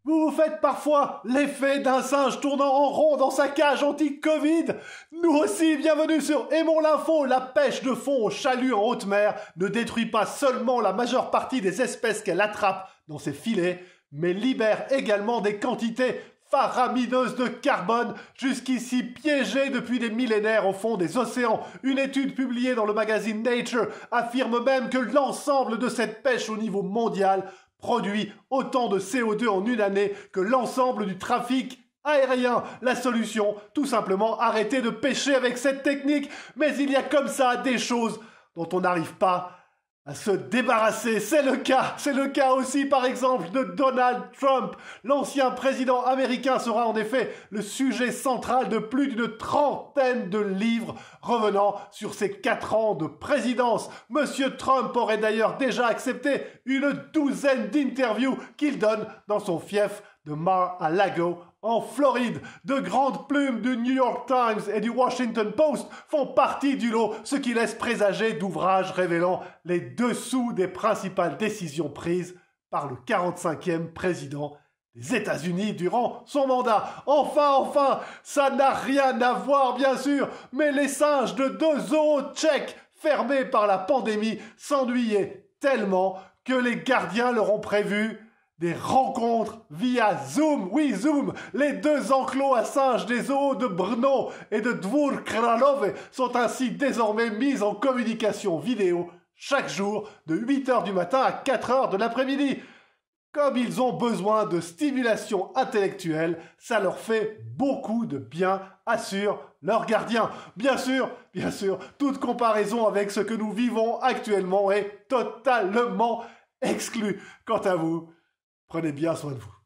Vous vous faites parfois l'effet d'un singe tournant en rond dans sa cage anti-Covid? Nous aussi, bienvenue sur Aimons l'info. La pêche de fond au chalut en haute mer ne détruit pas seulement la majeure partie des espèces qu'elle attrape dans ses filets, mais libère également des quantités faramineuses de carbone, jusqu'ici piégées depuis des millénaires au fond des océans. Une étude publiée dans le magazine Nature affirme même que l'ensemble de cette pêche au niveau mondial produit autant de CO2 en une année que l'ensemble du trafic aérien. La solution, tout simplement arrêter de pêcher avec cette technique. Mais il y a comme ça des choses dont on n'arrive pas à se débarrasser. C'est le cas aussi par exemple de Donald Trump. L'ancien président américain sera en effet le sujet central de plus d'une trentaine de livres revenant sur ses 4 ans de présidence. Monsieur Trump aurait d'ailleurs déjà accepté une douzaine d'interviews qu'il donne dans son fief de Mar-a-Lago en Floride. De grandes plumes du New York Times et du Washington Post font partie du lot, ce qui laisse présager d'ouvrages révélant les dessous des principales décisions prises par le 45e président des États-Unis durant son mandat. Enfin, ça n'a rien à voir bien sûr, mais les singes de 2 zoos tchèques fermés par la pandémie s'ennuyaient tellement que les gardiens leur ont prévu des rencontres via Zoom. Oui, Zoom. Les 2 enclos à singes des zoos de Brno et de Dvůr Králové sont ainsi désormais mis en communication vidéo chaque jour de 8h du matin à 4h de l'après-midi. Comme ils ont besoin de stimulation intellectuelle, ça leur fait beaucoup de bien, assure leur gardien. Bien sûr, toute comparaison avec ce que nous vivons actuellement est totalement exclue. Quant à vous, prenez bien soin de vous.